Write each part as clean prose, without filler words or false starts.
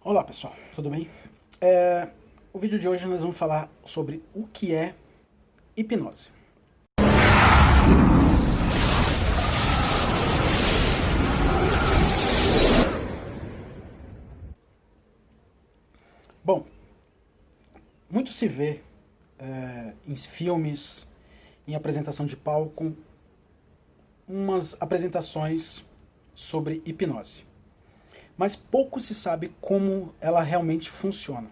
Olá pessoal, tudo bem? O vídeo de hoje nós vamos falar sobre o que é hipnose. Bom, muito se vê em filmes, em apresentação de palco, umas apresentações sobre hipnose. Mas pouco se sabe como ela realmente funciona.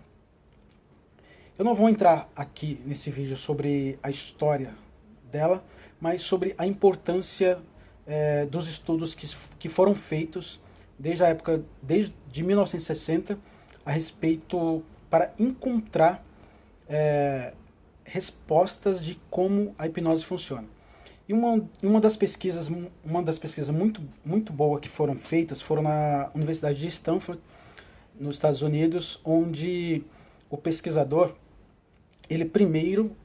Eu não vou entrar aqui nesse vídeo sobre a história dela, mas sobre a importância dos estudos que foram feitos desde a época, desde 1960, a respeito para encontrar respostas de como a hipnose funciona. E uma das pesquisas muito boa que foram feitas foram na Universidade de Stanford, nos Estados Unidos, onde o pesquisador ele primeiro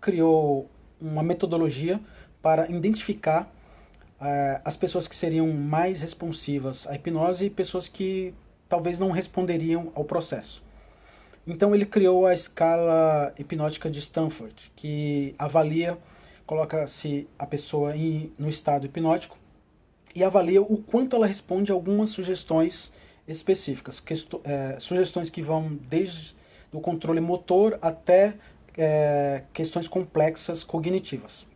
criou uma metodologia para identificar as pessoas que seriam mais responsivas à hipnose e pessoas que talvez não responderiam ao processo. Então ele criou a escala hipnótica de Stanford, que avalia, coloca-se a pessoa no estado hipnótico e avalia o quanto ela responde a algumas sugestões específicas, sugestões que vão desde do controle motor até questões complexas cognitivas.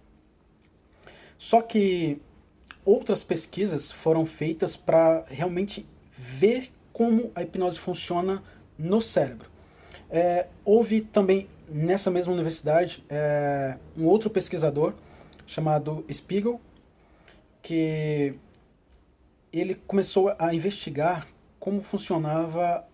Só que outras pesquisas foram feitas para realmente ver como a hipnose funciona no cérebro. Houve também nessa mesma universidade um outro pesquisador chamado Spiegel, que ele começou a investigar como funcionava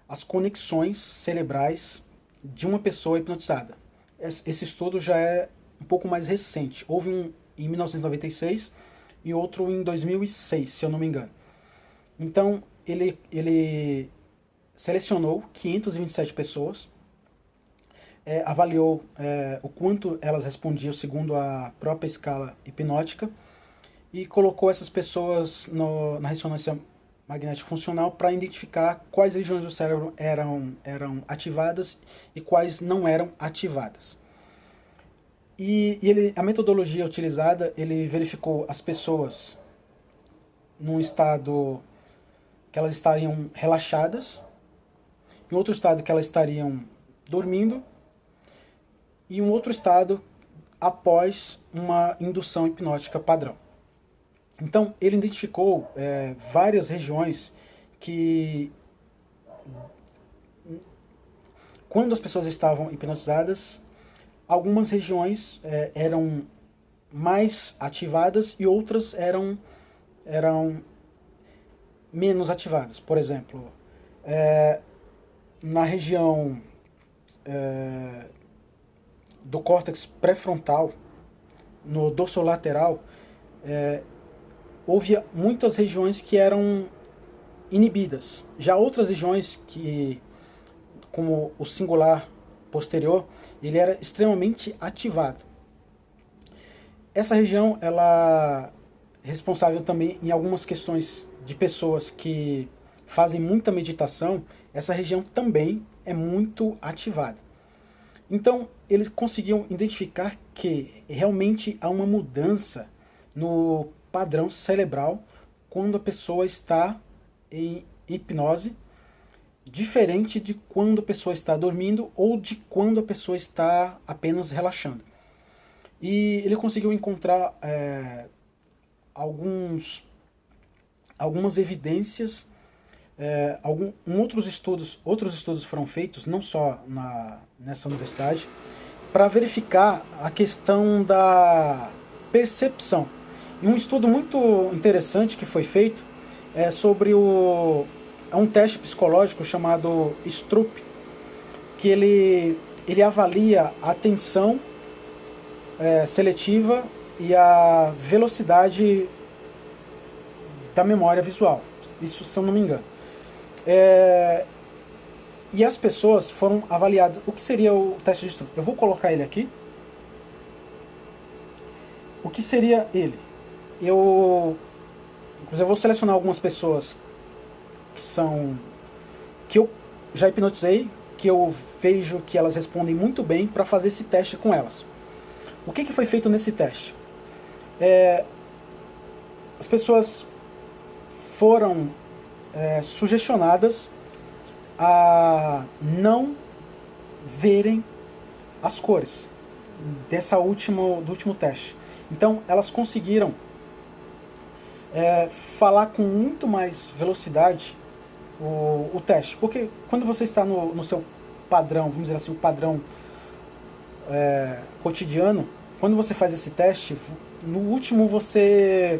as conexões cerebrais de uma pessoa hipnotizada. Esse estudo já é um pouco mais recente. Houve um em 1996 e outro em 2006, se eu não me engano. Então, ele selecionou 527 pessoas, avaliou o quanto elas respondiam segundo a própria escala hipnótica e colocou essas pessoas na ressonância magnética funcional para identificar quais regiões do cérebro eram ativadas e quais não eram ativadas. E a metodologia utilizada, ele verificou as pessoas num estado que elas estariam relaxadas, em outro estado que elas estariam dormindo, e um outro estado após uma indução hipnótica padrão. Então, ele identificou várias regiões que, quando as pessoas estavam hipnotizadas, algumas regiões eram mais ativadas e outras eram menos ativadas. Por exemplo, na região do córtex pré-frontal, no dorsolateral, houve muitas regiões que eram inibidas. Já outras regiões como o singular posterior, ele era extremamente ativado. Essa região, ela é responsável também em algumas questões de pessoas que fazem muita meditação, essa região também é muito ativada. Então, eles conseguiam identificar que realmente há uma mudança no padrão cerebral quando a pessoa está em hipnose, diferente de quando a pessoa está dormindo ou de quando a pessoa está apenas relaxando. E ele conseguiu encontrar algumas evidências, outros estudos foram feitos, não só nessa universidade, para verificar a questão da percepção. E um estudo muito interessante que foi feito é sobre um teste psicológico chamado Stroop, que ele avalia a atenção seletiva e a velocidade da memória visual. Isso, se eu não me engano. E as pessoas foram avaliadas. O que seria o teste de Stroop? Eu vou colocar ele aqui. O que seria ele? Inclusive, eu vou selecionar algumas pessoas que eu já hipnotizei, que eu vejo que elas respondem muito bem, para fazer esse teste com elas. O que foi feito nesse teste? As pessoas foram sugestionadas a não verem as cores do último teste. Então elas conseguiram falar com muito mais velocidade o teste, porque quando você está no seu padrão, vamos dizer assim, o padrão cotidiano, quando você faz esse teste, no último você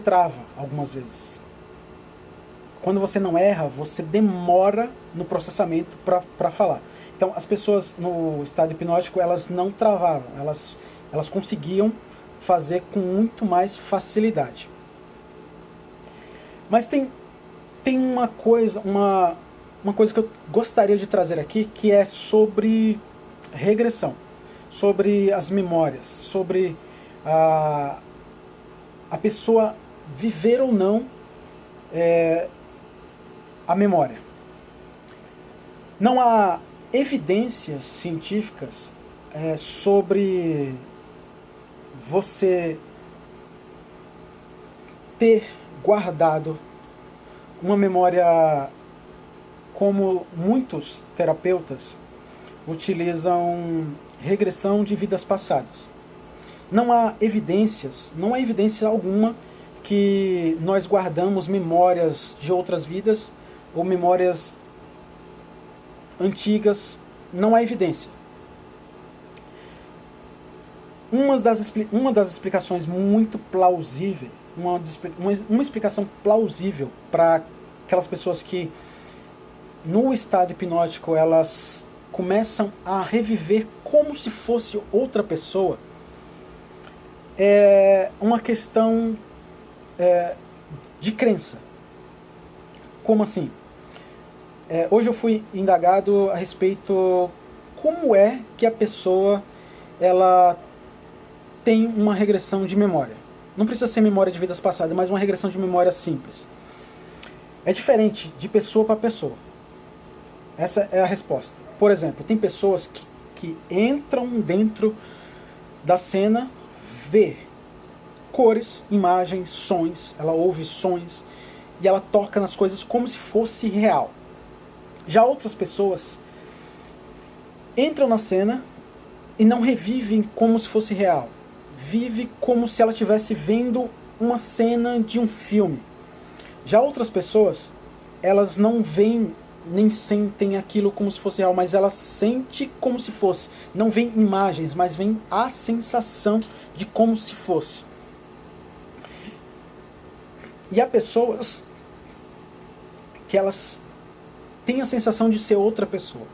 trava algumas vezes. Quando você não erra, você demora no processamento para falar. Então, as pessoas no estado hipnótico, elas não travavam, elas conseguiam fazer com muito mais facilidade. Mas tem uma coisa que eu gostaria de trazer aqui, que é sobre regressão, sobre as memórias, sobre a pessoa viver ou não a memória. Não há evidências científicas sobre você ter guardado uma memória, como muitos terapeutas utilizam regressão de vidas passadas. Não há evidência alguma que nós guardamos memórias de outras vidas ou memórias antigas. Não há evidência. Uma das explicações muito plausíveis, uma explicação plausível para aquelas pessoas que no estado hipnótico elas começam a reviver como se fosse outra pessoa, é uma questão de crença. Como assim? Hoje eu fui indagado a respeito como é que a pessoa ela tem uma regressão de memória. Não precisa ser memória de vidas passadas, mas uma regressão de memória simples. É diferente de pessoa para pessoa. Essa é a resposta. Por exemplo, tem pessoas que entram dentro da cena, vê cores, imagens, sons, ela ouve sons e ela toca nas coisas como se fosse real. Já outras pessoas entram na cena e não revivem como se fosse real. Vive como se ela estivesse vendo uma cena de um filme. Já outras pessoas, elas não veem nem sentem aquilo como se fosse real, mas ela sente como se fosse. Não vem imagens, mas vem a sensação de como se fosse. E há pessoas que elas têm a sensação de ser outra pessoa.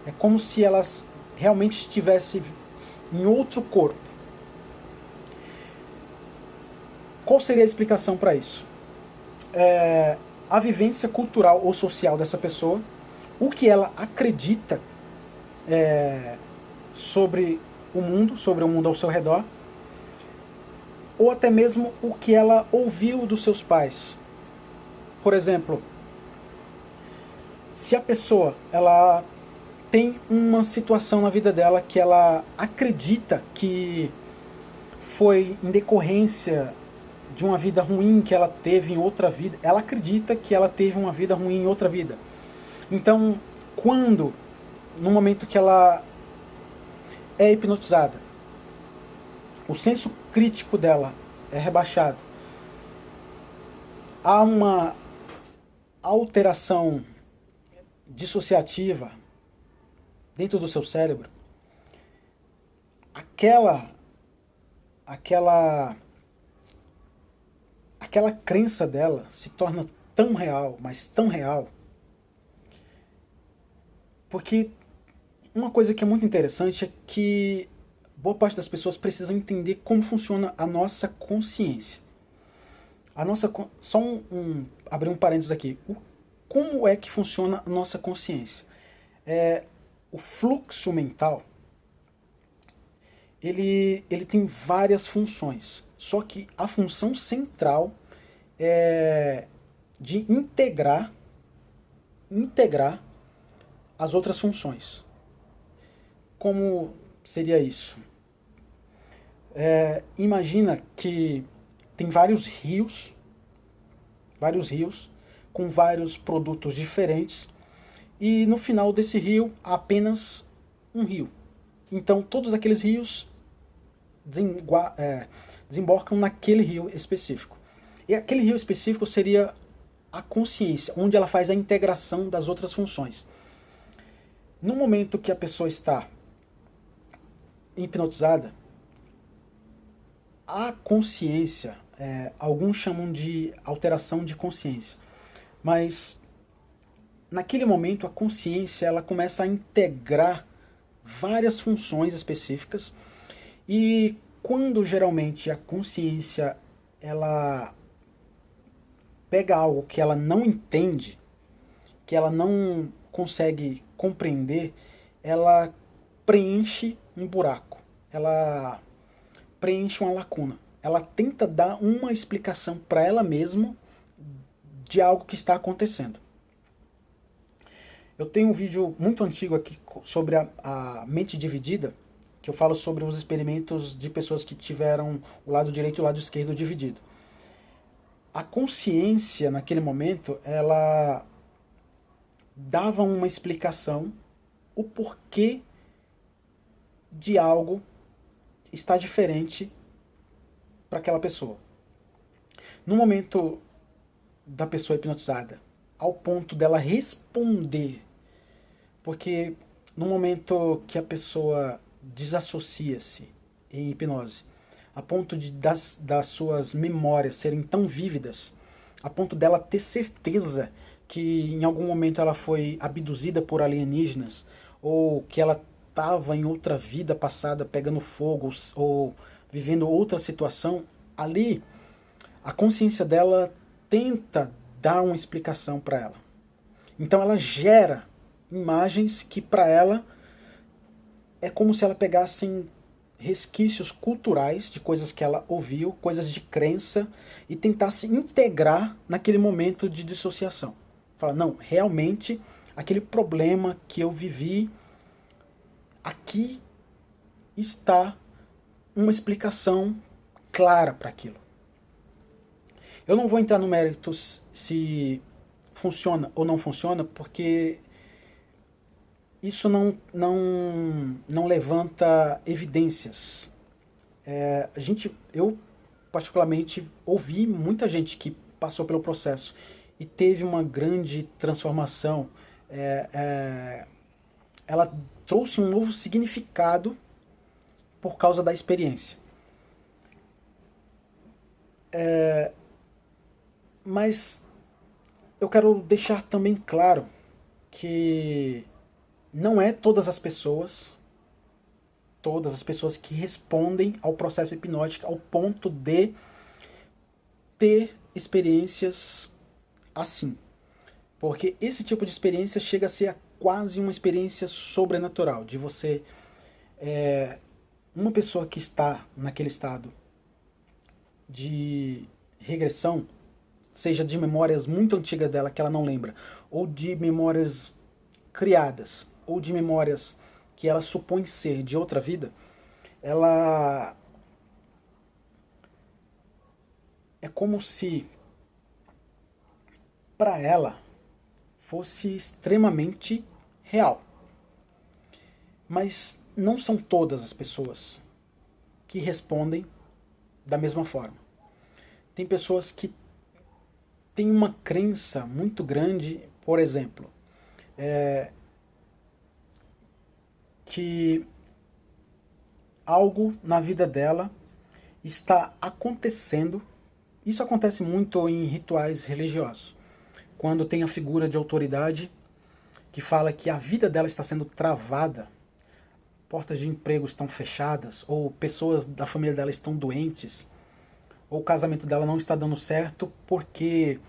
É como se elas realmente estivessem em outro corpo. Qual seria a explicação para isso? A vivência cultural ou social dessa pessoa, o que ela acredita sobre o mundo ao seu redor, ou até mesmo o que ela ouviu dos seus pais. Por exemplo, se a pessoa ela tem uma situação na vida dela que ela acredita que foi em decorrência de uma vida ruim que ela teve em outra vida, ela acredita que ela teve uma vida ruim em outra vida. Então, no momento que ela é hipnotizada, o senso crítico dela é rebaixado, há uma alteração dissociativa dentro do seu cérebro, aquela crença dela se torna tão real, mas tão real, porque uma coisa que é muito interessante é que boa parte das pessoas precisam entender como funciona a nossa consciência. Abrir um parênteses aqui. Como é que funciona a nossa consciência? O fluxo mental, ele tem várias funções. Só que a função central é de integrar as outras funções. Como seria isso? Imagina que tem vários rios com vários produtos diferentes, e no final desse rio há apenas um rio. Então todos aqueles rios desembocam naquele rio específico. E aquele rio específico seria a consciência, onde ela faz a integração das outras funções. No momento que a pessoa está hipnotizada, a consciência, alguns chamam de alteração de consciência, mas naquele momento a consciência ela começa a integrar várias funções específicas, e quando geralmente a consciência ela pega algo que ela não entende, que ela não consegue compreender, ela preenche um buraco, ela preenche uma lacuna. Ela tenta dar uma explicação para ela mesma de algo que está acontecendo. Eu tenho um vídeo muito antigo aqui sobre a mente dividida, que eu falo sobre os experimentos de pessoas que tiveram o lado direito e o lado esquerdo dividido. A consciência, naquele momento, ela dava uma explicação, o porquê de algo está diferente para aquela pessoa. No momento da pessoa hipnotizada, ao ponto dela responder, porque no momento que a pessoa desassocia-se em hipnose, a ponto das suas memórias serem tão vívidas, a ponto dela ter certeza que em algum momento ela foi abduzida por alienígenas, ou que ela estava em outra vida passada pegando fogo, ou vivendo outra situação, ali a consciência dela tenta dar uma explicação para ela. Então ela gera imagens que para ela é como se ela pegasse resquícios culturais de coisas que ela ouviu, coisas de crença, e tentasse integrar naquele momento de dissociação. Fala, não, realmente aquele problema que eu vivi, aqui está uma explicação clara para aquilo. Eu não vou entrar no mérito se funciona ou não funciona, porque isso não levanta evidências. Eu particularmente ouvi muita gente que passou pelo processo e teve uma grande transformação. Ela trouxe um novo significado por causa da experiência. Mas eu quero deixar também claro que não é todas as pessoas que respondem ao processo hipnótico ao ponto de ter experiências assim. Porque esse tipo de experiência chega a ser quase uma experiência sobrenatural, de você... uma pessoa que está naquele estado de regressão, seja de memórias muito antigas dela que ela não lembra, ou de memórias criadas, ou de memórias que ela supõe ser de outra vida, ela é como se para ela fosse extremamente real. Mas não são todas as pessoas que respondem da mesma forma. Tem pessoas que têm uma crença muito grande, por exemplo, que algo na vida dela está acontecendo. Isso acontece muito em rituais religiosos, quando tem a figura de autoridade que fala que a vida dela está sendo travada, portas de emprego estão fechadas, ou pessoas da família dela estão doentes, ou o casamento dela não está dando certo porque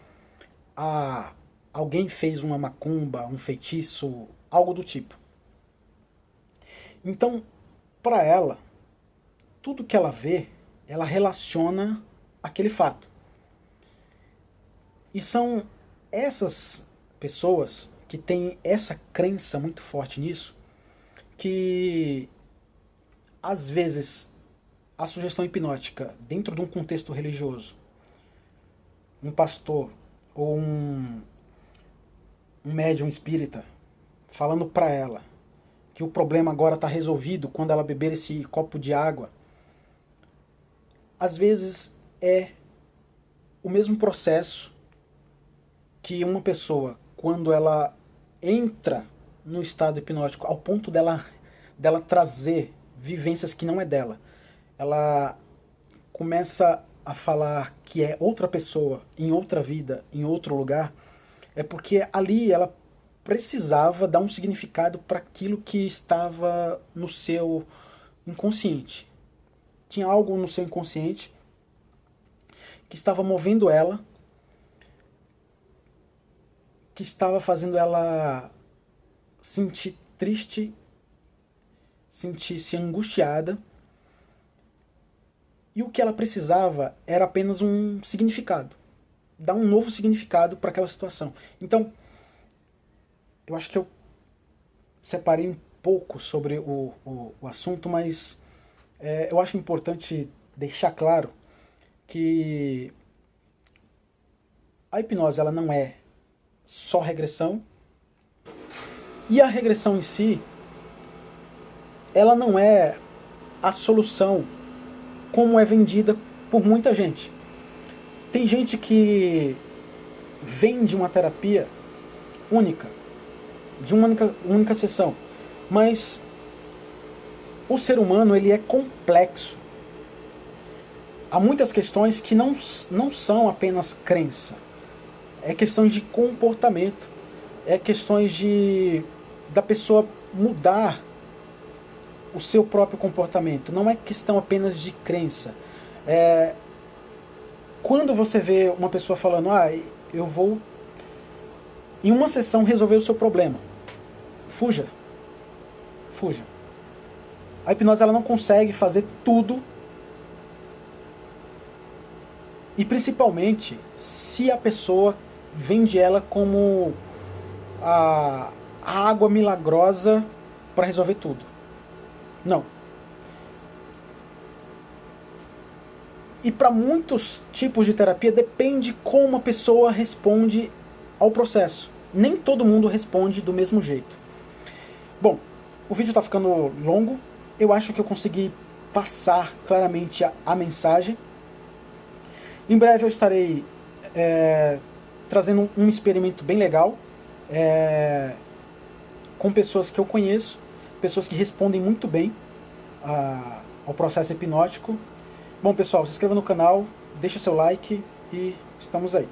alguém fez uma macumba, um feitiço, algo do tipo. Então, para ela, tudo que ela vê, ela relaciona aquele fato. E são essas pessoas que têm essa crença muito forte nisso, que às vezes a sugestão hipnótica dentro de um contexto religioso, um pastor ou um médium espírita falando para ela que o problema agora está resolvido quando ela beber esse copo de água, às vezes é o mesmo processo que uma pessoa, quando ela entra no estado hipnótico, ao ponto dela trazer vivências que não é dela, ela começa a falar que é outra pessoa, em outra vida, em outro lugar, é porque ali ela precisava dar um significado para aquilo que estava no seu inconsciente. Tinha algo no seu inconsciente que estava movendo ela, que estava fazendo ela sentir triste, sentir-se angustiada, e o que ela precisava era apenas um significado, dar um novo significado para aquela situação. Então, eu acho que eu separei um pouco sobre o assunto, mas eu acho importante deixar claro que a hipnose ela não é só regressão, e a regressão em si, ela não é a solução como é vendida por muita gente. Tem gente que vende uma terapia única, de uma única sessão, mas o ser humano ele é complexo. Há muitas questões que não são apenas crença, é questões de comportamento, é questões da pessoa mudar o seu próprio comportamento, não é questão apenas de crença. Quando você vê uma pessoa falando, eu vou em uma sessão resolver o seu problema, fuja. A hipnose ela não consegue fazer tudo, e principalmente se a pessoa vende ela como a água milagrosa para resolver tudo. Não. E para muitos tipos de terapia depende como a pessoa responde ao processo. Nem todo mundo responde do mesmo jeito. Bom, o vídeo está ficando longo. Eu acho que eu consegui passar claramente a mensagem. Em breve eu estarei trazendo um experimento bem legal com pessoas que eu conheço, pessoas que respondem muito bem ao processo hipnótico. Bom, pessoal, se inscreva no canal, deixa seu like e estamos aí.